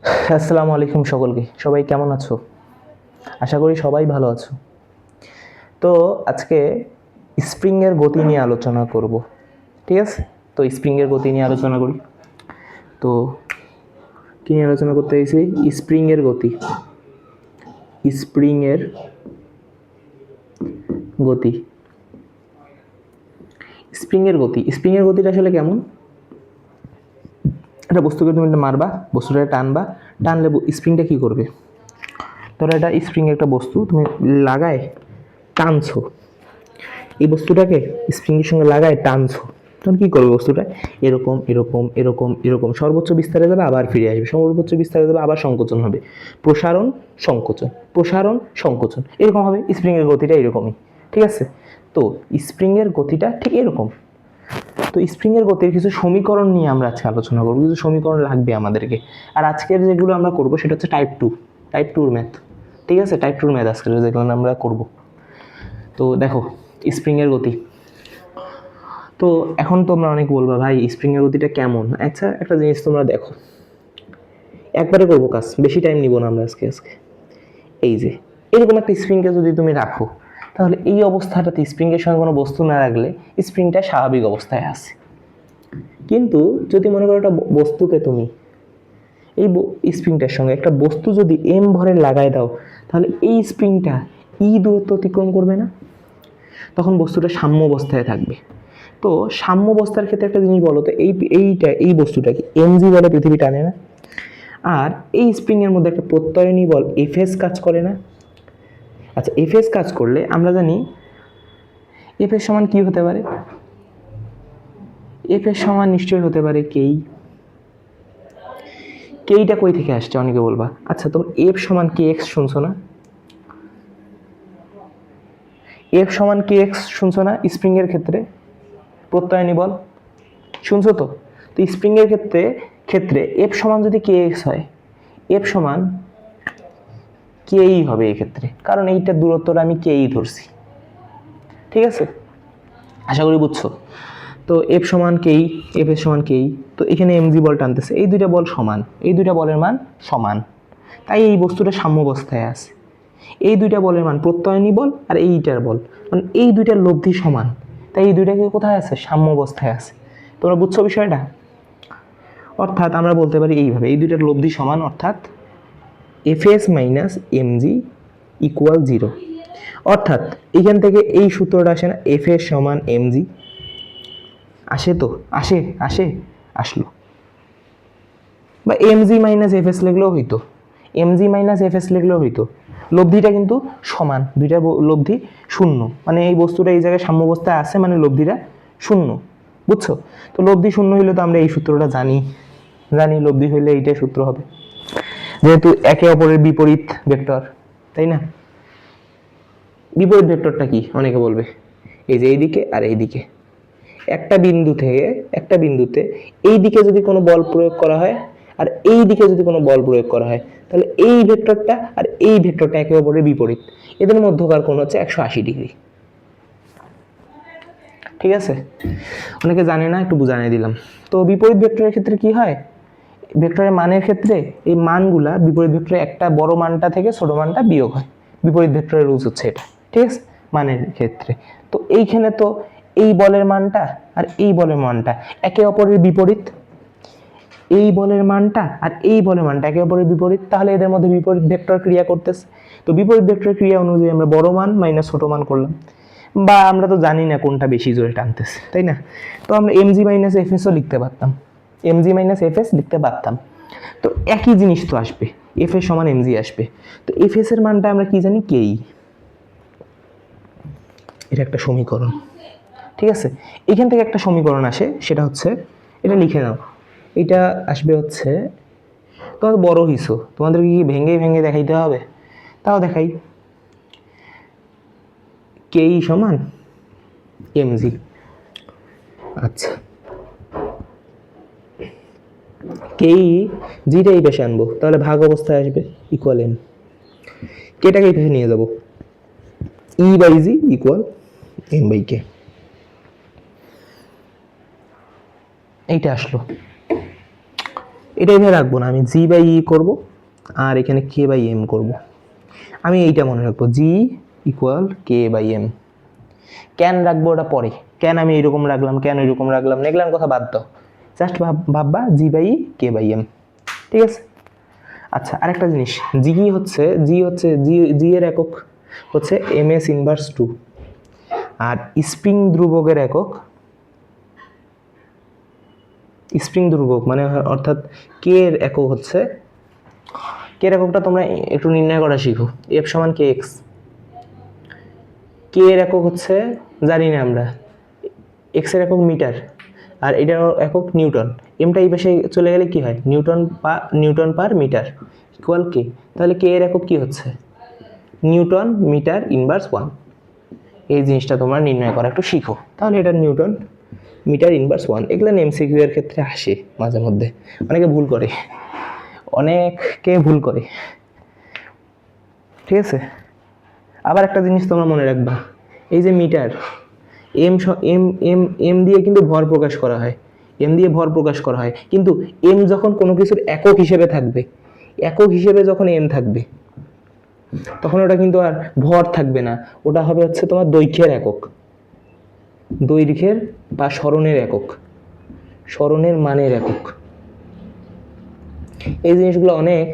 আসসালামু আলাইকুম সকলকে। সবাই কেমন আছো? আশা করি সবাই ভালো আছো। তো আজকে স্প্রিং এর গতি নিয়ে আলোচনা করব। ঠিক আছে? তো স্প্রিং এর গতি নিয়ে আলোচনা করি। তো কি নিয়ে আলোচনা করতে চাইছি? স্প্রিং এর গতি। স্প্রিং এর গতি। স্প্রিং এর গতি। স্প্রিং এর গতিটা আসলে কেমন? একটা বস্তুকে তুমি মারবা, বস্তুটা টানবা, টানলে স্প্রিংটা কি করবে? ধরো এটা স্প্রিং একটা বস্তু, তুমি লাগায় টানছো, এই বস্তুটাকে স্প্রিংয়ের সঙ্গে লাগায় টানছো, তখন কি করবে বস্তুটা? এরকম এরকম এরকম এরকম সর্বোচ্চ বিস্তারে যাবে, আবার ফিরে আসবে, সর্বোচ্চ বিস্তারে যাবে, আবার সংকোচন হবে, প্রসারণ সংকোচন, প্রসারণ সংকোচন, এরকম হবে। স্প্রিংয়ের গতিটা এরকমই। ঠিক আছে? তো স্প্রিংয়ের গতিটা ঠিক এরকম। তো স্প্রিংয়ের গতির কিছু সমীকরণ নিয়ে আমরা আজকে আলোচনা করবো। কিছু সমীকরণ লাগবে আমাদেরকে। আর আজকের যেগুলো আমরা করবো সেটা হচ্ছে টাইপ টুর ম্যাথ। ঠিক আছে? টাইপ টুর ম্যাথ আজকের যেগুলো আমরা করবো। তো দেখো, স্প্রিংয়ের গতি। তো এখন তোমরা অনেক বলবা, ভাই স্প্রিংয়ের গতিটা কেমন? আচ্ছা, একটা জিনিস তোমরা দেখো, একবারে করবো কাজ, বেশি টাইম নিব না আমরা আজকে। এই যে এরকম একটা স্প্রিংকে যদি তুমি রাখো, তাহলে এই অবস্থাটাতে স্প্রিংয়ের সঙ্গে কোনো বস্তু না রাখলে স্প্রিংটা স্বাভাবিক অবস্থায় আছে। কিন্তু যদি মনে করো একটা বস্তুকে তুমি এই স্প্রিংটার সঙ্গে একটা বস্তু যদি এম ভরে লাগাই দাও, তাহলে এই স্প্রিংটা দূরত্ব অতিক্রম করবে না? তখন বস্তুটা সাম্য অবস্থায় থাকবে। তো সাম্য অবস্থার ক্ষেত্রে একটা জিনিস বলো তো, এই বস্তুটাকে এমজি বলে পৃথিবী টানে না? আর এই স্প্রিং এর মধ্যে একটা প্রত্যয়নী বল এফএস কাজ করে না? আচ্ছা, এফএস কাজ করলে আমরা জানি এফএস সমান কি হতে পারে? এফএস সমান নিশ্চয়ই হতে পারে কেই। কেইটা কই থেকে আসছে অনেকে বলবা। আচ্ছা, তোমরা এফ সমান কে এক্স শুনছো না? এফ সমান কে এক্স শুনছো না? স্প্রিং এর ক্ষেত্রে প্রত্যয়নী বল শুনছো তো? তো স্প্রিং এর ক্ষেত্রে এফ সমান যদি কে এক্স হয়, এফ সমান কেই হবে এক্ষেত্রে, কারণ এইটা দূরত্বটা আমি কেই ধরছি। ঠিক আছে? আশা করি বুঝছো। তো এফ সমান কেই, এফ এর সমান কেই। তো এখানে এমজি বল টানতেছে, এই দুইটা বল সমান, এই দুইটা বলের মান সমান, তাই এই বস্তুটা সাম্য অবস্থায় আছে। এই দুইটা বলের মান প্রত্যয়নী বল আর এইটার বল, মানে এই দুইটার লব্ধি সমান, তাই এই দুইটাকে কোথায় আছে? সাম্য অবস্থায় আছে। তোমরা বুঝছো বিষয়টা? অর্থাৎ আমরা বলতে পারি এইভাবে, এই দুইটার লব্ধি সমান, অর্থাৎ এফএস মাইনাস এমজি ইকুয়াল 0। অর্থাৎ এখান থেকে এই সূত্রটা আসে না, এফএস সমান এমজি? আসে তো, আসে আসলো। বা এমজি মাইনাস এফএস লিখলেও হইতো, এমজি মাইনাস এফএস লিখলেও হইতো। লব্ধিটা কিন্তু সমান, দুইটার লব্ধি শূন্য, মানে এই বস্তুটা এই জায়গায় সাম্য অবস্থায় আছে, মানে লব্ধিটা শূন্য। বুঝছো? তো লব্ধি শূন্য হইলে তো আমরা এই সূত্রটা জানি, লব্ধি হইলে এইটাই সূত্র হবে, যেহেতু একে অপরের বিপরীত ভেক্টর, তাই না? বিপরীত ভেক্টরটা কি অনেকে বলবে, এই যে এইদিকে আর এইদিকে, একটা বিন্দুতে এই দিকে যদি কোনো বল প্রয়োগ করা হয় আর এই দিকে যদি কোনো বল প্রয়োগ করা হয়, তাহলে এই ভেক্টরটা আর এই ভেক্টরটা একে অপরের বিপরীত, এদের মধ্যকার কোণ হচ্ছে 180 ডিগ্রি। ঠিক আছে? অনেকে জানে না, একটু বুঝাই দিলাম। তো বিপরীত ভেক্টরের ক্ষেত্রে কি হয়? ভেক্টরের মানের ক্ষেত্রে এই মানগুলা বিপরীত ভেক্টরের একটা বড় মানটা থেকে ছোট মানটা বিয়োগ হয়। বিপরীত ভেক্টরের রুলস হচ্ছে এটা। ঠিক আছে? মানের ক্ষেত্রে তো এইখানে তো এই বলের মানটা আর এই বলের মানটা একে অপরের বিপরীত, এই বলের মানটা আর এই বলের মানটা একে অপরের বিপরীত, তাহলে এদের মধ্যে বিপরীত ভেক্টর ক্রিয়া করতেছে। তো বিপরীত ভেক্টরের ক্রিয়া অনুযায়ী আমরা বড় মান মাইনাস ছোট মান করলাম, বা আমরা তো জানি না কোনটা বেশি জোরে টানতেছে, তাই না? তো আমরা এমজি মাইনাস এফএসও লিখতে পারতাম, এমজি মাইনাস এফএস লিখতে পারতাম। তো একই জিনিস তো আসবে, এফএস সমান এমজি আসবে। তো এফএস এর মানটা আমরা কি জানি? কেই। এটা একটা সমীকরণ। ঠিক আছে? এখান থেকে একটা সমীকরণ আসে, সেটা হচ্ছে, এটা লিখে নাও, এটা আসবে হচ্ছে, তোমরা বড় হিসো, তোমাদেরকে কি ভেঙে ভেঙে দেখাইতে হবে? তাও দেখাই। কেই সমান এমজি। আচ্ছা, কেই জিটা এই পাশে আনবো, তাহলে ভাগ অবস্থায় আসবে ইকুয়াল এম। কেটাকে এই পাশে নিয়ে যাবো, E by G equal M by K. এইটা আসলো। এটা এখানে রাখবো না, আমি জি বাই ই করবো আর এখানে কে বাই এম করবো। আমি এইটা মনে রাখবো, G equal K by M. ক্যান রাখবো ওটা পরে, ক্যান আমি এরকম রাখলাম, ক্যান এরকম রাখলাম, এগুলার কথা বাদ দাও, জাস্ট ভাববা G by K by M, ঠিক আছে। আচ্ছা আরেকটা জিনিস, জি এর একক হচ্ছে এম এস ইনভার্স 2, আর স্প্রিং ধ্রুবকের একক, স্প্রিং ধ্রুবক মানে অর্থাৎ কে এর একক হচ্ছে, কে এর এককটা তোমরা একটু নির্ণয় করা শিখো, এফ সমান কে এক্স। কে এর একক হচ্ছে জানি না আমরা, এক্স এর একক মিটার আর এটার একক নিউটন, এমটা এই পাশে চলে গেলে কি হয়, নিউটন পার মিটার ইকুয়াল কে। তাহলে কে এর একক কি হচ্ছে, নিউটন মিটার ইনভার্স 1। এই জিনিসটা তোমরা নির্ণয় করা একটু শিখো, তাহলে এটা নিউটন মিটার ইনভার্স 1। এগুলো এমসিকিউ এর ক্ষেত্রে আসে মাঝে মধ্যে, অনেকে ভুল করে, ঠিক আছে। আবার একটা জিনিস তোমরা মনে রাখবা, এই যে meter, M M M M দিয়ে কিন্তু ভর প্রকাশ করা হয়, কিন্তু এম যখন কোনো কিছুর একক হিসেবে থাকবে, যখন এম থাকবে তখন ওটা কিন্তু আর ভর থাকবে না, ওটা হবে হচ্ছে তোমার দৈর্ঘ্যের একক, দৈর্ঘ্যের বা সরণের একক, সরণের মানের একক। এই জিনিসগুলো অনেক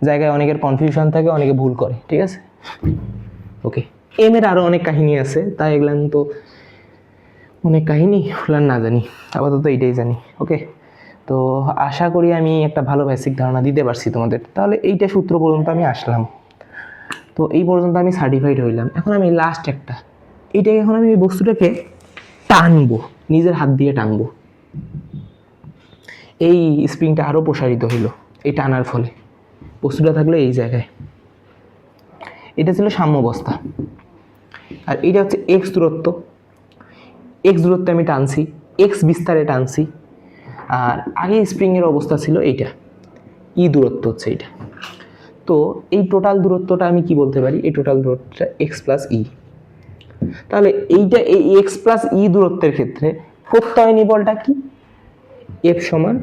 জায়গায় অনেকের কনফিউশন থাকে, অনেকে ভুল করে, ঠিক আছে। ওকে, এম এর আরো অনেক কাহিনী আছে, তাই এগুলান তো অনেক কাহিনী ওগুলান না জানি, আপাতত এইটাই জানি। ওকে, তো আশা করি আমি একটা ভালো বেসিক ধারণা দিতে পারছি তোমাদের। তাহলে এইটা সূত্র পর্যন্ত আমি আসলাম, তো এই পর্যন্ত আমি সার্টিফাইড হইলাম। এখন আমি লাস্ট একটা, এইটাকে এখন আমি এই বস্তুটাকে টানবো, নিজের হাত দিয়ে টানবো, এই স্প্রিংটা আরো প্রসারিত হইলো এই টানার ফলে, বস্তুটা থাকলো এই জায়গায়, এটা ছিল সাম্যাবস্থা। আর এটা হচ্ছে এক্স দূরত্ব, আমি টানছি, এক্স বিস্তারে টানছি, আর আগে স্প্রিংয়ের অবস্থা ছিল এইটা, ই দূরত্ব হচ্ছে এইটা। তো এই টোটাল দূরত্বটা আমি কি বলতে পারি, এই টোটাল দূরত্বটা এক্স প্লাস ই। তাহলে এইটা এই এক্স প্লাস ই দূরত্বের ক্ষেত্রে প্রত্যয়নী বলটা কি, এফ সমান,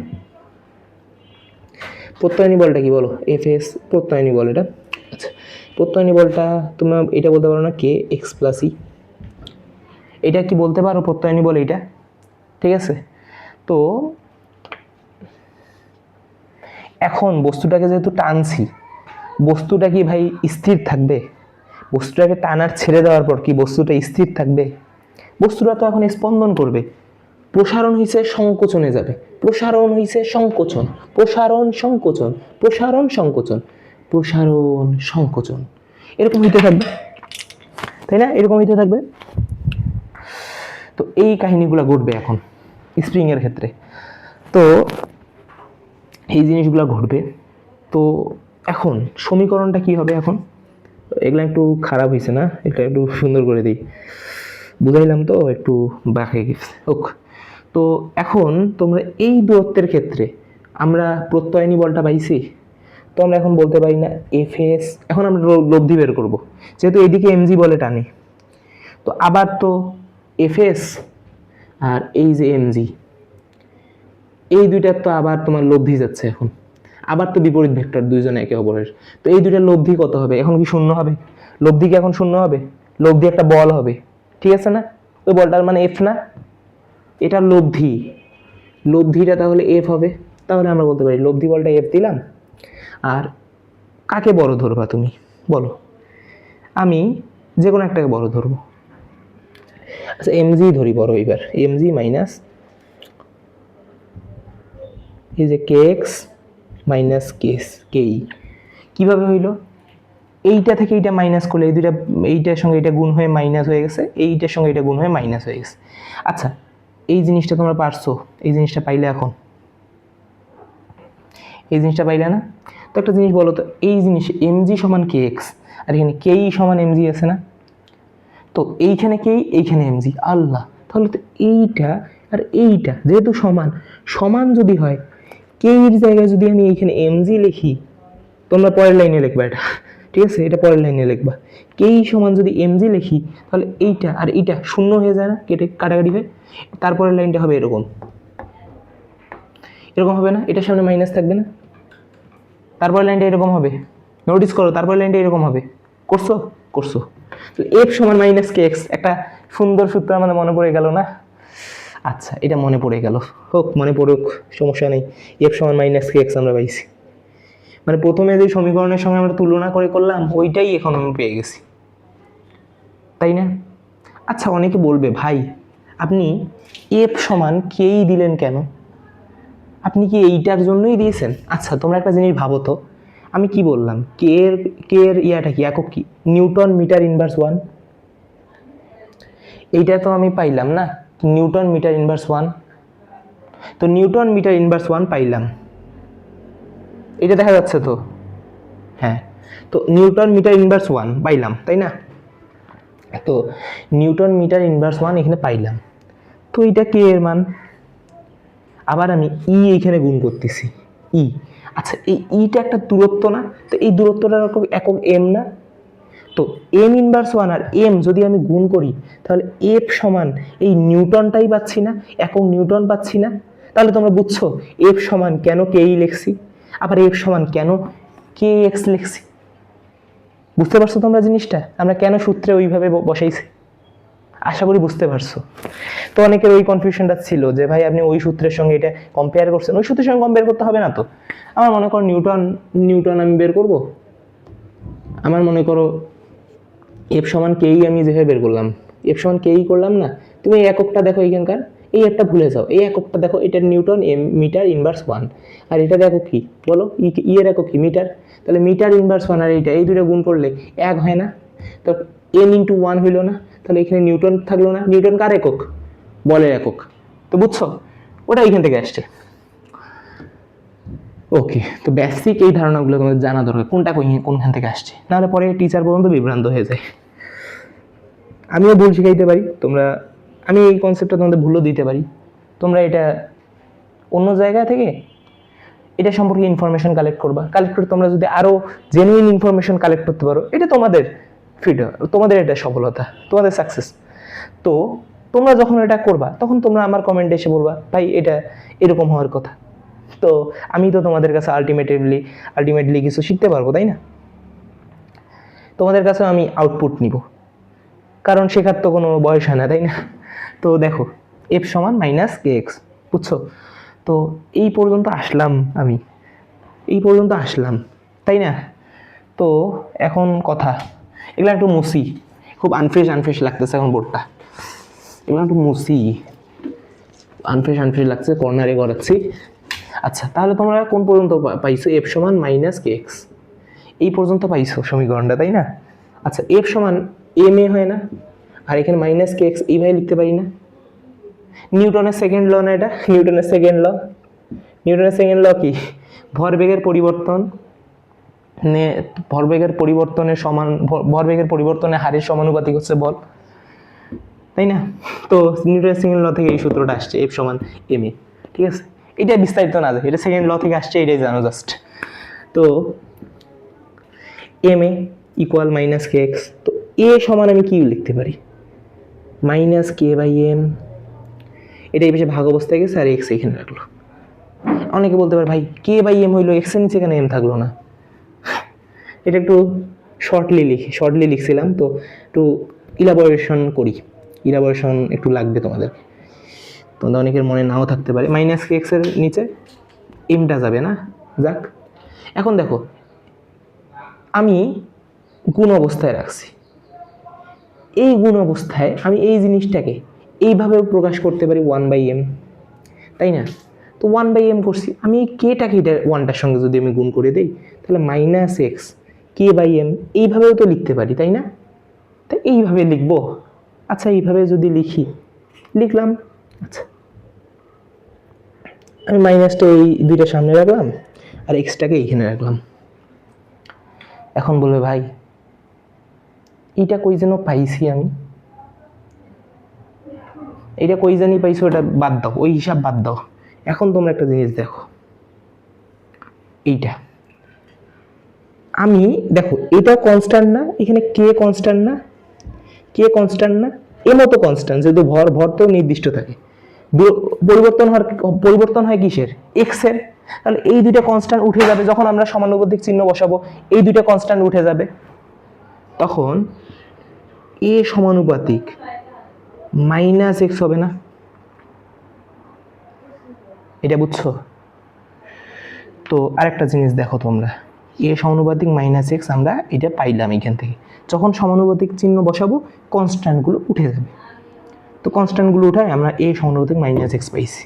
প্রত্যয়নী বলটা কি বলো, এফ এস প্রত্যয়নী বল এটা। আচ্ছা, প্রত্যয়নী বলটা তোমরা এটা বলতে পারো না, কে এক্স প্লাস ই, এটা কি বলতে পারো প্রত্যয়নী বল এইটা, ঠিক আছে। তো এখন বস্তুটাকে যেহেতু টানছি, বস্তুটা কি ভাই স্থির থাকবে, বস্তুটাকে টানার ছেড়ে দেওয়ার পর কি বস্তুটা স্থির থাকবে, বস্তুটা তো এখন স্পন্দন করবে, প্রসারণ হইছে সংকোচনে যাবে, প্রসারণ হইছে সংকোচন, প্রসারণ সংকোচন, প্রসারণ সংকোচন, প্রসারণ সংকোচন, এরকম হইতে থাকবে, তাই না, এরকম হইতে থাকবে। তো এই কাহিনীগুলো ঘটবে এখন স্প্রিং এর ক্ষেত্রে, তো এই জিনিসগুলো ঘটবে। তো এখন সমীকরণটা কি হবে, এখন এগুলা একটু খারাপ হয়েছে না, এটা একটু সুন্দর করে দিই, বুঝাইলাম তো একটু বাঁকে গেছে। ওকে, তো এখন তোমরা এই দূরত্বের ক্ষেত্রে আমরা প্রত্যয়নী বলটা পাইছি, তো আমরা এখন বলতে পারি না এফ এস, এখন আমরা লব্ধি বের করব, যেহেতু এইদিকে এমজি বলে টানি, তো আবার তো এফ এস আর এই যে এমজি, এই দুইটার তো আবার তোমার লব্ধি যাচ্ছে, এখন আবার তো বিপরীত ভেক্টর দুইজন একে অপরের, তো এই দুইটার লব্ধি কত হবে, এখন কি শূন্য হবে, লব্ধি কি এখন শূন্য হবে, লব্ধি একটা বল হবে, ঠিক আছে না, ওই বলটার মানে এফ না, এটার লব্ধিটা তাহলে এফ হবে। তাহলে আমরা বলতে পারি লব্ধি বলটা এফ দিলাম, আর কাকে বড় ধরবা তুমি বলো, আমি যে কোনো একটাকে বড় ধরবো। আচ্ছা এমজি ধরি বড়, এবার এমজি মাইনাস এই যে কে এক্স মাইনাস কেই, কীভাবে হইলো, এইটা থেকে এইটা মাইনাস করলে এই দুইটা, এইটার সঙ্গে এটা গুণ হয়ে মাইনাস হয়ে গেছে, এইটার সঙ্গে এটা গুণ হয়ে মাইনাস হয়ে গেছে। আচ্ছা এই জিনিসটা তোমরা পারছো, এই জিনিসটা পাইলে, এখন এই জিনিসটা পাইলে না, তো একটা জিনিস বলো তো, এই জিনিস এমজি সমান কে এক্স, আর এখানে কেই সমান এমজি আছে না, তো এইখানে কেই এইখানে এমজি, আল্লাহ, তাহলে তো এইটা আর এইটা যেহেতু সমান যদি হয়, কেইর জায়গায় যদি আমি এইখানে এমজি লিখি, তোমরা পরের লাইনে লিখবা এটা, ঠিক আছে, এটা পরের লাইনে লিখবা, কেই সমান যদি এমজি লিখি, তাহলে এইটা আর এইটা শূন্য হয়ে যায় না, কেটে কাটাকাটি হয়ে, তারপরের লাইনটা হবে এরকম, এরকম হবে না, এটার সামনে মাইনাস থাকবে না, তারপর লাইনটা এরকম হবে, নোটিস করো, তারপর লাইনটা এরকম হবে, করছো করছো। তো এফ সমান মাইনাস কে এক্স, একটা সুন্দর সূত্র আমাদের মনে পড়ে গেল না? আচ্ছা, এটা মনে পড়ে গেল, হোক মনে পড়ুক, সমস্যা নেই। এফ সমান মাইনাস কে এক্স আমরা পাইছি, মানে প্রথমে যে সমীকরণের সঙ্গে আমরা তুলনা করে করলাম ওইটাই এখন আমি পেয়ে গেছি, তাই না? আচ্ছা, অনেকে বলবে ভাই আপনি এফ সমান কেই দিলেন কেন, আপনি কি এইটার জন্যই দিয়েছেন? আচ্ছা, তোমরা একটা জিনিস ভাবো তো, আমি কি বললাম, কে এর ইয়াটা কি, একক কি, নিউটন মিটার ইনভার্স 1, এইটা তো আমি পাইলাম না, নিউটন মিটার ইনভার্স 1, তো নিউটন মিটার ইনভার্স 1 পাইলাম, এটা দেখা যাচ্ছে তো, হ্যাঁ, তো নিউটন মিটার ইনভার্স 1 পাইলাম, তাই না? তো নিউটন মিটার ইনভার্স 1 এখানে পাইলাম, তো এটা কে এর মান, আবার আমি এইখানে গুণ করতেছি ই। আচ্ছা, এই ইটা একটা দূরত্ব না, তো এই দূরত্বটার একক এম না, তো এম ইনভার্স 1 আর এম যদি আমি গুণ করি তাহলে এফ সমান এই নিউটনটাই পাচ্ছি না, একক নিউটন পাচ্ছি না। তাহলে তোমরা বুঝছো এফ সমান কেন কেই লিখছি, আবার এফ সমান কেন কে এক্স লিখছি, বুঝতে পারছো তোমরা জিনিসটা, আমরা কেন সূত্রে ওইভাবে বসাইছি? আশা করি বুঝতে পারছো। তো অনেকের ওই কনফিউশনটা ছিল যে ভাই আপনি ওই সূত্রের সঙ্গে এটা কম্পেয়ার করছেন, ওই সূত্রের সঙ্গে কম্পেয়ার করতে হবে না তো। আমার মনে করো নিউটন আমি বের করব, আমার মনে করো এফ সমান কেই আমি যেভাবে বের করলাম, এফ সমান কেই করলাম না, তুমি এই এককটা দেখো এখানকার, এই একটা ভুলে যাও, এই এককটা দেখো, এটা নিউটন মিটার ইনভার্স 1, আর এটা দেখো কি বলো, ই এর একক কি মিটার, তাহলে মিটার ইনভার্স 1 আর এইটা, এই দুটো গুণ করলে এক হয় না, তো এন ইন্টু 1 হইল না, তাহলে এখানে নিউটন থাকলো না, নিউটন কার একক, বলের একক, তো বুঝছো ওটা এখান থেকে আসছে। ওকে, তো বেসিক এই ধারণাগুলো তোমাদের জানা দরকার, কোনটা কোনখান থেকে আসছে, নাহলে পরে টিচার পর্যন্ত বিভ্রান্ত হয়ে যায়। আমিও ভুল শিখাইতে পারি, আমি এই কনসেপ্টটা তোমাদের ভুলও দিতে পারি, তোমরা এটা অন্য জায়গা থেকে এটা সম্পর্কে ইনফরমেশন কালেক্ট করে তোমরা যদি আরো জেনুইন ইনফরমেশন কালেক্ট করতে পারো, এটা তোমাদের ফ্রিডম, তোমাদের এটা সফলতা, তোমাদের সাকসেস। তো তোমরা যখন এটা করবা তখন তোমরা আমার কমেন্টে এসে বলবা ভাই এটা এরকম হওয়ার কথা, তো আমি তো তোমাদের কাছে আলটিমেটলি কিছু শিখতে পারবো, তাই না? তোমাদের কাছে আমি আউটপুট নিব, কারণ শেখার তো কোনো বয়স হয় না, তাই না? তো দেখো এফ সমান মাইনাস কে এক্স, বুঝছো? তো এই পর্যন্ত আসলাম, তাই না? তো এখন কথা, এগুলো একটু মুছি, খুব আনফ্রেশ লাগতেছে এখন বোর্ডটা, এগুলো একটু মুছি, আনফ্রেশ লাগছে, কর্নারে করাচ্ছি। আচ্ছা, তাহলে তোমরা কোন পর্যন্ত পাইছো, এফ সমান মাইনাস কে এক্স, এই পর্যন্ত পাইছো সমীকরণটা, তাই না? আচ্ছা, এফ সমান এম এ হয় না, আর এখানে মাইনাস কে এক্স এইভাবে লিখতে পারি না? নিউটনের সেকেন্ড ল না এটা, নিউটনের সেকেন্ড ল কি, ভরবেগের পরিবর্তনের হারের সমানুপাতিক হচ্ছে বল, তাই না? তো নিউটনের সেকেন্ড ল থেকে এই সূত্রটা আসছে, এফ সমান এম এ, ঠিক আছে? এটা বিস্তারিত না যায়, এটা সেকেন্ড ল থেকে আসছে, এটাই জানো জাস্ট। তো M A equal minus K x, তো এ সমান আমি কি লিখতে পারি, মাইনাস কে বাই এম, এটা এই পাশে ভাগ অবস্থায় গেছে আর এক্স এখানে রাখলো। অনেকে বলতে পারে ভাই কে বাই এম হইলো, এক্স এর নিচে এখানে এম থাকলো না, এটা একটু শর্টলি লিখছিলাম, তো একটু ইলাবোরেশন একটু লাগবে তোমাদের অনেকের মনে নাও থাকতে পারে। মাইনাস কে এক্স এর নিচে এমটা যাবে না, যাক। এখন দেখো আমি গুণ অবস্থায় রাখছি, এই গুণ অবস্থায় আমি এই জিনিসটাকে এইভাবেও প্রকাশ করতে পারি 1/m, তাই না? তো 1/m করছি, আমি এই কেটাকে এটা 1টার সঙ্গে যদি আমি গুণ করে দিই তাহলে minus X K by M এইভাবেও তো লিখতে পারি, তাই না? তো এইভাবে লিখবো। আচ্ছা, এইভাবে যদি লিখলাম, আচ্ছা আমি মাইনাসটা এই দুইটার সামনে রাখলাম আর এক্সটাকে এইখানে রাখলাম। এখন বলবে ভাই এইটা কই যেন পাইছি আমি, এইটা কই জানি পাইছো, ওটা বাদ দাও, ওই হিসাব বাদ দাও। এখন তোমরা একটা জিনিস দেখো, এইটা আমি দেখো এটা কনস্ট্যান্ট না, এখানে কে কনস্ট্যান্ট না, এমও তো কনস্ট্যান্ট, যেহেতু ভর তো নির্দিষ্ট থাকে, পরিবর্তন হয় কিসের? এক্স এর। তাহলে এই দুইটা কনস্ট্যান্ট উঠে যাবে, যখন আমরা সমানুপাতিক চিহ্ন বসাবো এই দুইটা কনস্ট্যান্ট উঠে যাবে, তখন এ সমানুপাতিক মাইনাস এক্স হবে না? এটা বুঝছো? তো আরেকটা জিনিস দেখো তোমরা, এ সমানুপাতিক মাইনাস এক্স আমরা এটা পাইলাম এখান থেকে, যখন সমানুপাতিক চিহ্ন বসাবো কনস্ট্যান্টগুলো উঠে যাবে, তো কনস্ট্যান্টগুলো উঠায় আমরা এ সমানুপাতিক মাইনাস এক্স পাইছি।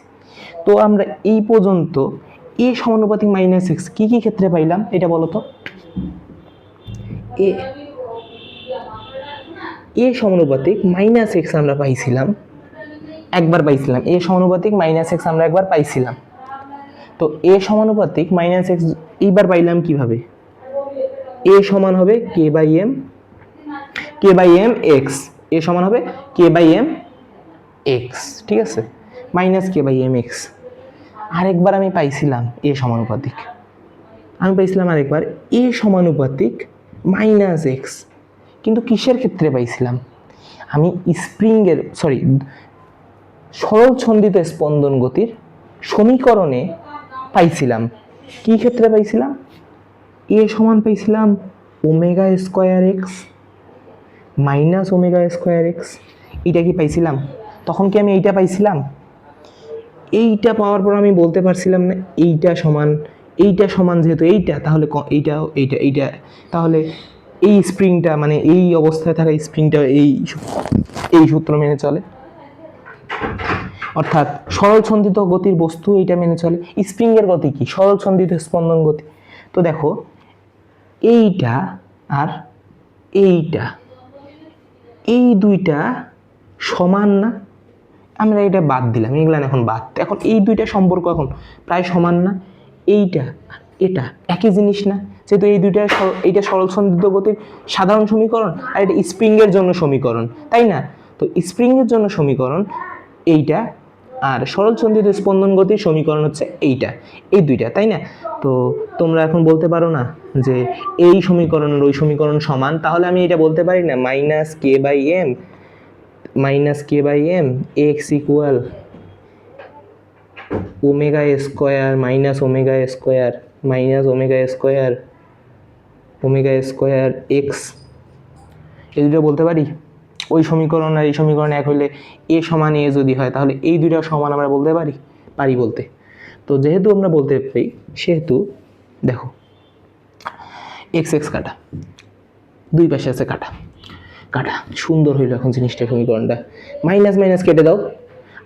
তো আমরা এই পর্যন্ত এ সমানুপাতিক মাইনাস এক্স কী কী ক্ষেত্রে পাইলাম এটা বলো তো? এ সমানুপাতিক মাইনাস এক্স আমরা পাইছিলাম, একবার পাইছিলাম, এ সমানুপাতিক মাইনাস এক্স আমরা একবার পাইছিলাম। তো এ সমানুপাতিক মাইনাস এক্স এইবার পাইলাম কিভাবে? এ সমান হবে K by M X, A সমান হবে কে বাই এম এক্স, ঠিক আছে, minus K by M X. আরেকবার আমি পাইছিলাম এ সমানুপাতিক, আমি পাইছিলাম আরেকবার এ সমানুপাতিক মাইনাস এক্স, কিন্তু কিসের ক্ষেত্রে পাইছিলাম? আমি স্প্রিংয়ের সরল ছন্দিত স্পন্দন গতির সমীকরণে পাইছিলাম। কি ক্ষেত্রে পাইছিলাম? এ সমান পাইছিলাম omega square x minus omega square x, এইটা কি পাইছিলাম? তখন কি আমি এইটা পাইছিলাম? এইটা পাওয়ার পর আমি বলতে পারছিলাম না এইটা সমান যেহেতু এইটা, তাহলে এইটা তাহলে এই স্প্রিংটা মানে এই অবস্থায় থাকা স্প্রিংটা এই সূত্র মেনে চলে, অর্থাৎ সরল ছন্দিত গতির বস্তু এইটা মেনে চলে। স্প্রিংয়ের গতি কি? সরল ছন্দিত স্পন্দন গতি। তো দেখো এইটা আর এইটা, এই দুইটা সমান না? আমরা এটা বাদ দিলাম, এগুলা এখন বাদ। এখন এই দুইটা সম্পর্ক এখন প্রায় সমান না? এইটা এটা একই জিনিস না? যেহেতু এই দুইটা, এইটা সরল ছন্দিত গতির সাধারণ সমীকরণ আর এটা স্প্রিংয়ের জন্য সমীকরণ, তাই না? তো স্প্রিংয়ের জন্য সমীকরণ এইটা আর সরল ছন্দিত স্পন্দন গতির সমীকরণ হচ্ছে এইটা, এই দুইটা, তাই না? তো তোমরা এখন বলতে পারো না যে এই সমীকরণের ওই সমীকরণ সমান, তাহলে আমি এটা বলতে পারি না minus K by M X equal omega square minus omega square X, এই দুটো বলতে পারি? ওই সমীকরণ আর এই সমীকরণ এক হইলে এ সমান এ যদি হয়, তাহলে এই দুইটা সমান আমরা বলতে পারি বলতে। তো যেহেতু আমরা বলতে পারি, সেহেতু দেখো এক্স কাটা, দুই পাশে আছে কাটা, সুন্দর হইলো এখন জিনিসটা, সমীকরণটা মাইনাস কেটে দাও,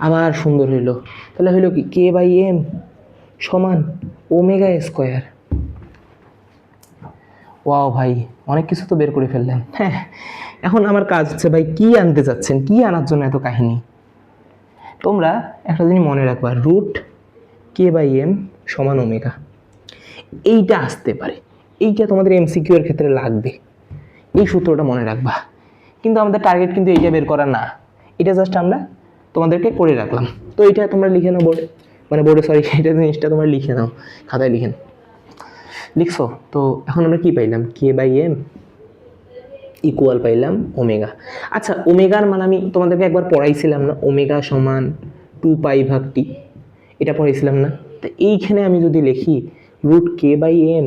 আবার সুন্দর হইলো। তাহলে হইলো কি কে বাই এম সমান ওমেগা স্কোয়ার। ওয়াও ভাই, অনেক কিছু তো বের করে ফেললেন। হ্যাঁ, এখন আমার কাজ হচ্ছে ভাই কি আনতে চাচ্ছেন, কি আনার জন্য এত কাহিনী? তোমরা একটা জিনিস মনে রাখবা, রুট কে বাই এম সমান ওমেগা, এইটা আসতে পারে, এইটা তোমাদের এমসিকিউ এর ক্ষেত্রে লাগবে, এই সূত্রটা মনে রাখবা। কিন্তু আমাদের টার্গেট কিন্তু এইটা বের করা না, এটা জাস্ট আমরা তোমাদেরকে করে রাখলাম। তো এইটা তোমরা লিখে নাও বোর্ডে, এটা জিনিসটা তোমরা লিখে নাও, খাতায় লিখছো। তো এখন আমরা কি পাইলাম? কে বাই এম ইকুয়াল পাইলাম ওমেগা। আচ্ছা, ওমেগার মান আমি তোমাদেরকে একবার পড়াইছিলাম না? ওমেগা সমান 2π/t, এটা পড়াইছিলাম না? তো এইখানে আমি যদি লিখি root K by M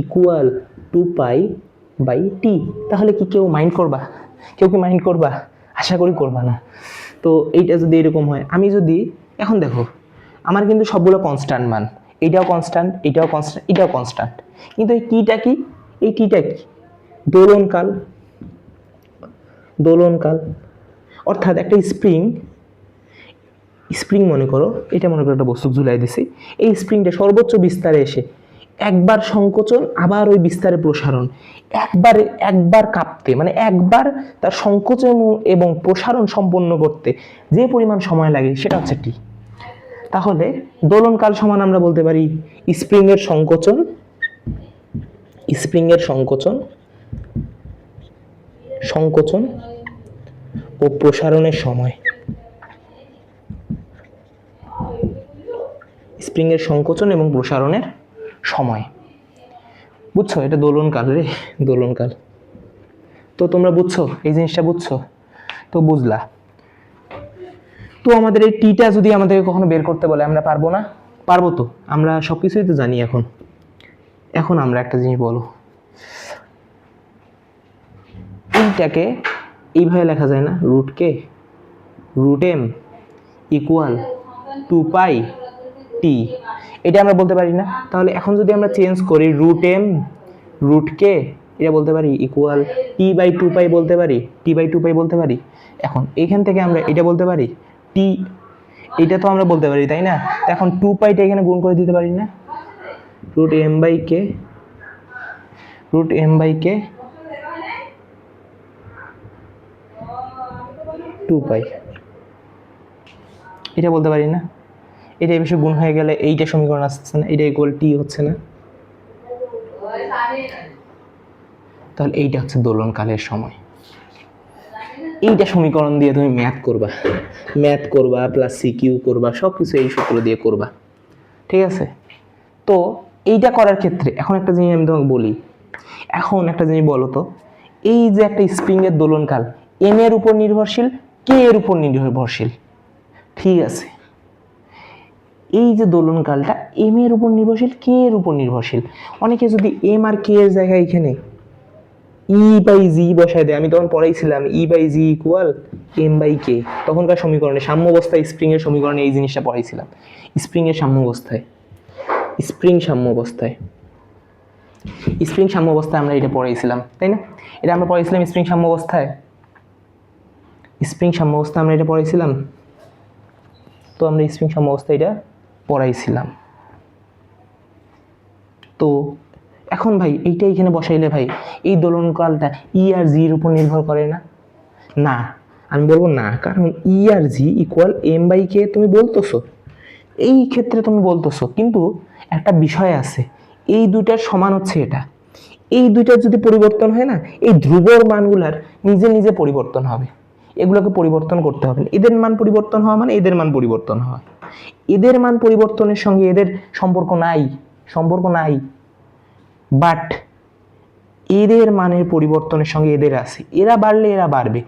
equal 2π/t, তাহলে কি কেউ মাইন্ড করবা? কেউ কি মাইন্ড করবা? আশা করি করবা না। তো এইটা যদি এরকম হয়, আমি যদি এখন দেখো আমার কিন্তু সবগুলো কনস্ট্যান্ট মান, এইটাও কনস্ট্যান্ট, এটাও কনস্ট্যান্ট, এটাও কনস্ট্যান্ট, কিন্তু এই টিটা কি? দোলনকাল, অর্থাৎ একটা স্প্রিং মনে করো, এটা মনে করো একটা বস্তু ঝুলাই দিছি, এই স্প্রিংটা সর্বোচ্চ বিস্তারে এসে একবার সংকোচন আবার ওই বিস্তারে প্রসারণ, একবার কাঁপতে মানে একবার তার সংকোচন এবং প্রসারণ সম্পন্ন করতে যে পরিমাণ সময় লাগে সেটা হচ্ছে টি। তাহলে দোলনকাল সমান আমরা বলতে পারি স্প্রিংয়ের সংকোচন ও প্রসারণের সময়, স্প্রিংয়ের সংকোচন এবং প্রসারণের সময়। বুঝছো? এটা দোলনকাল। তো তোমরা বুঝছো এই জিনিসটা? বুঝছো? তো বুঝলা। তো আমাদের এই টিটা যদি আমাদেরকে কখনো বের করতে বলে আমরা পারবো না? পারবো তো, আমরা সব কিছুই তো জানি। এখন এখন আমরা একটা জিনিস বলো, এইটাকে এইভাবে লেখা যায় না, রুট এম ইকুয়াল 2 পাই টি, এটা আমরা বলতে পারি না? তাহলে এখন যদি আমরা চেঞ্জ করি রুট এম রুট কে, এটা বলতে পারি ইকুয়াল টি/2 পাই বলতে পারি, টি/2 পাই বলতে পারি। এখন এইখান থেকে আমরা এটা বলতে পারি টি, এটা তো আমরা বলতে পারি তাই না? এখন 2 পাইটা এখানে গুণ করে দিতে পারি না, রুট এম বাই কে 2 পাই, এটা বলতে পারি না? এটা এই বিষয়ে গুণ হয়ে গেলে এইটা সমীকরণ আসছে না, এটা ইকুয়াল টি হচ্ছে না? তাহলে এইটা হচ্ছে দোলনকালের সময়। এইটা সমীকরণ দিয়ে তুমি ম্যাথ করবা প্লাস সিকিউ করবা, সব কিছু এই সূত্র দিয়ে করবা, ঠিক আছে? তো এইটা করার ক্ষেত্রে এখন একটা জিনিস আমি তোমাকে বলি, এখন একটা জিনিস বলো তো, এই যে একটা স্প্রিংয়ের দোলনকাল এম এর উপর নির্ভরশীল, কে এর উপর নির্ভরশীল, ঠিক আছে? এই যে দোলনকালটা এম এর উপর নির্ভরশীল, কে এর উপর নির্ভরশীল। অনেকে যদি এম আর কে এর জায়গায় এখানে ই/জি বসায় দেয়, আমি তখন পড়াইছিলাম ই/জি ইকুয়াল এম/কে, তখনকার সমীকরণে সাম্য অবস্থায় স্প্রিং এর সমীকরণে এই জিনিসটা পড়াইছিলাম, স্প্রিং এর সাম্য অবস্থায়, স্প্রিং সাম্য অবস্থায় আমরা এটা পড়াইছিলাম তাই না? এটা আমরা পড়াইছিলাম স্প্রিং সাম্য অবস্থায় আমরা এটা পড়াইছিলাম। তো আমরা স্প্রিং সাম্য অবস্থায় এটা পড়াইছিলাম। তো এখন ভাই এইটা এখানে বসাইলে ভাই এই দোলনকালটা ই আর জি এর উপর নির্ভর করে না? না, আমি বলবো না, কারণ ই আর জি ইকুয়াল এম/কে তুমি বলতেছো, এই ক্ষেত্রে তুমি বলতেছো, কিন্তু একটা বিষয় আছে, এই দুইটার সমান হচ্ছে এটা, এই দুইটার যদি পরিবর্তন হয় না, এই ধ্রুবর মানগুলার নিজে নিজে পরিবর্তন হবে, এগুলোকে পরিবর্তন করতে হবে না। এদের মান পরিবর্তন হওয়া মানে এদের মান পরিবর্তন হওয়া, এদের মান পরিবর্তনের সঙ্গে এদের সম্পর্ক নাই, বাট এদের মানের পরিবর্তনের সঙ্গে এদের আছে, এরা বাড়লে এরা বাড়বে।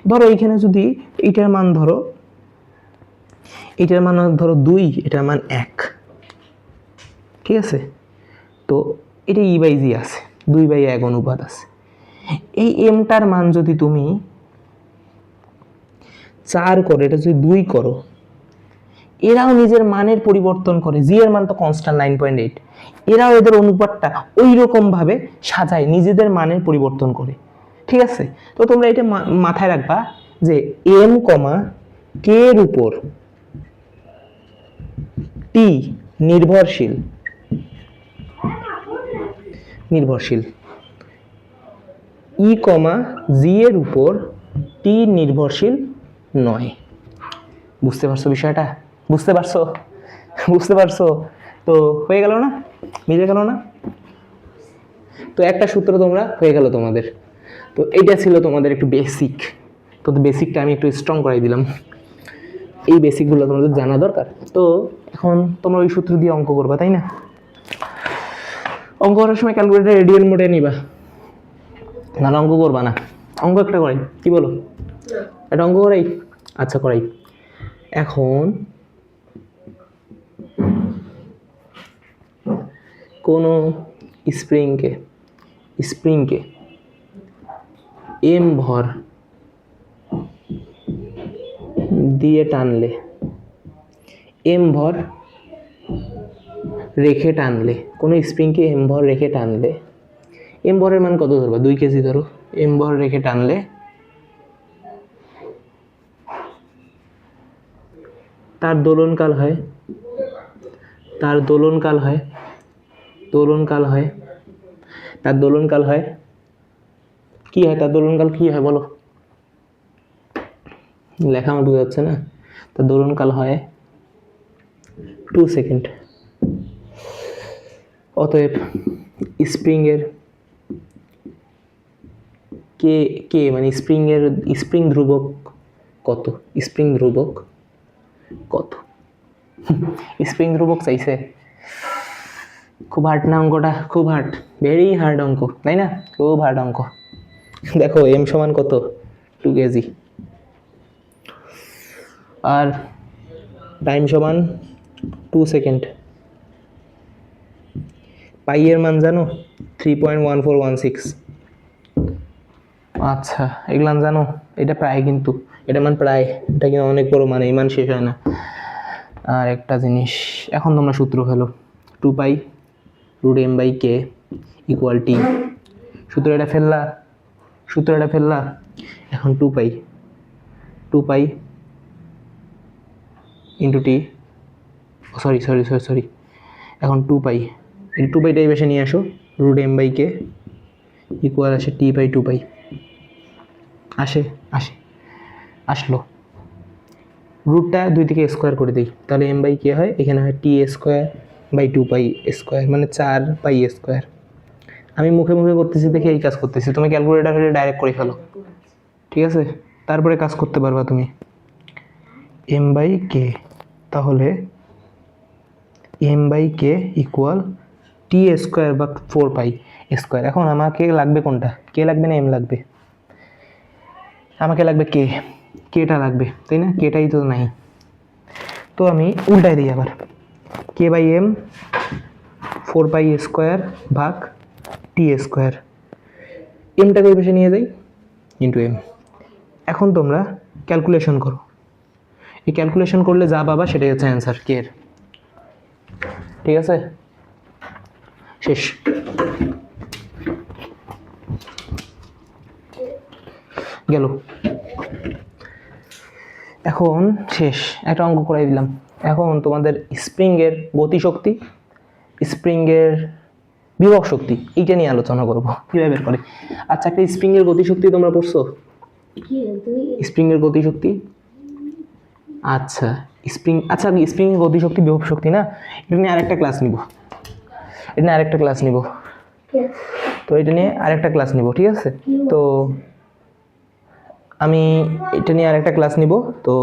ধরো এইখানে যদি এটার মান ধরো 2, এটার মান 1, ঠিক আছে? তো এটা ই/জি আছে, 2/1 অনুপাত আছে। এই এমটার মান যদি তুমি 4 করো, এটা যদি 2 করো, এরাও নিজের মানের পরিবর্তন করে, জি এর মান তো কনস্ট্যান্ট 9.8, এরাও এদের অনুপাতটা ওই রকম ভাবে সাজায়, নিজেদের মানের পরিবর্তন করে, ঠিক আছে? তো তোমরা এটা মাথায় রাখবা যে এম কে এর উপর টি নির্ভরশীল, ই জি এর উপর টি নির্ভরশীল নয়। বুঝতে পারছো বিষয়টা? বুঝতে পারছো? তো হয়ে গেল না, মিলে গেল না? তো একটা সূত্র তোমরা হয়ে গেল তোমাদের। তো এইটা ছিল তোমাদের একটু বেসিক, তো বেসিকটা আমি একটু স্ট্রং করাই দিলাম, এই বেসিকগুলো তোমাদের জানা দরকার। তো এখন তোমরা ওই সূত্র দিয়ে অঙ্ক করবা তাই না? অঙ্ক করার সময় ক্যালকুলেটর রেডিয়াল মোডে নিবা, নাহলে অঙ্ক করবা না। অঙ্ক একটা করাই, কি বলো? একটা অঙ্ক করাই, আচ্ছা করাই। এখন কোনো স্প্রিংকে এম ভর দিয়ে টানলে, এম ভর রেখে টানলে, কোনো স্প্রিংকে এম ভর রেখে টানলে, এম ভরের মান কত ধরবা? 2 কেজি ধরো। এম ভর রেখে টানলে তার দোলনকাল হয় কি হয়? তার দোলনকাল কি হয় বলো? লেখা আমার বোঝা যাচ্ছে না। তার দোলনকাল হয় 2 সেকেন্ড। অতএব স্প্রিংয়ের কে মানে স্প্রিং ধ্রুবক কত? স্প্রিং ধ্রুবক চাইছে। খুব হার্ড না অঙ্কটা? খুব হার্ড, ভেরি হার্ড অঙ্ক তাই না? খুব হার্ড অঙ্ক। দেখো এম সমান কত? 2 কেজি। আর টাইম সমান 2 সেকেন্ড। পাই এর মান জানো 3.1416। আচ্ছা এগুলান জানো, এটা প্রায়, কিন্তু এটা মান প্রায়, এটা কিন্তু অনেক বড় মানে, এই মান শেষ হয় না। আর একটা জিনিস, এখন তোমরা সূত্র ফেলো, 2 pi root M by K equal T. সূত্রটা ফেললা। এখন 2 পাই ইন্টু টি, সরি, এখন 2 পাই, এই 2 পাইটাই বেশি নিয়ে আসো, root M by K equal আসে টি বাই 2 পাই। আসলো, রুটটা 2 থেকে স্কোয়ার করে দিই, তাহলে এম বাই কে হয়, এখানে হয় টি স্কোয়ার বাই 2 পাই স্কোয়ার, মানে 4 পাই স্কোয়ার। আমি মুখে করতেছি দেখে এই কাজ করতেছি, তুমি ক্যালকুলেটার হলে ডাইরেক্ট করে ফেলো, ঠিক আছে? তারপরে কাজ করতে পারবা তুমি। এম বাই কে, তাহলে M by K equal T square বা 4 পাই স্কোয়ার। এখন আমাকে লাগবে কোনটা, কে লাগবে না এম লাগবে? আমাকে লাগবে কেটা লাগবে, তাই না? কেটাই তো নাই, তো আমি উল্টাই দিই আবার, কে বাই এম 4 পাই স্কোয়ার ভাগ টি স্কোয়ার, এমটাকে ওই পাশে নিয়ে যাই ইন্টু এম। এখন তোমরা ক্যালকুলেশন করো, এই ক্যালকুলেশন করলে যা পাবা সেটাই হচ্ছে অ্যান্সার কে এর, ঠিক আছে? শেষ। গেল, এখন শেষ, একটা অঙ্ক করাই দিলাম। এখন তোমাদের স্প্রিংয়ের গতিশক্তি, স্প্রিংয়ের বিভব শক্তি, এইটা নিয়ে আলোচনা করবো কিভাবে বের করে। আচ্ছা, একটা স্প্রিংয়ের গতিশক্তি তোমরা পড়ছো? স্প্রিংয়ের গতিশক্তি, আচ্ছা স্প্রিংয়ের গতিশক্তি বিভব শক্তি না, এটা নিয়ে আরেকটা ক্লাস নিব, তো এটা নিয়ে আরেকটা ক্লাস নিব, ঠিক আছে? তো আমি এটা নিয়ে আরেকটা ক্লাস নিব, তো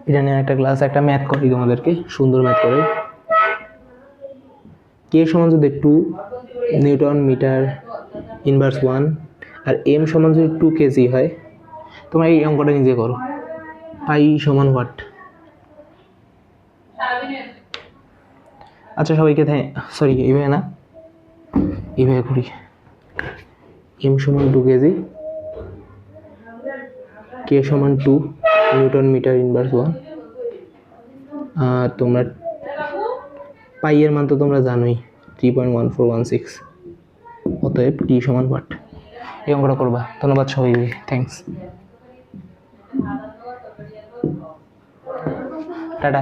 এটা নিয়ে একটা ক্লাস, একটা ম্যাথ করি তোমাদেরকে, সুন্দর ম্যাথ করে। কে সমান যদি 2 নিউটন মিটার ইনভার্স 1 আর এম সমান যদি 2 কেজি হয়, তোমরা এই অঙ্কটা নিজে করো। পাই সমান ওয়াট। আচ্ছা সবাইকে সরি, এইভাবে না, এইভাবে করি। এম সমান 2 কেজি, কে সমান 2 নিউটন মিটার ইনভার্স 1, আর তোমরা পাই এর মান তো তোমরা জানোই 3.1416, অতএব টি সমান ওয়াট। এই অঙ্কটা করবা। ধন্যবাদ সবাইকে, থ্যাংকস, টাটা।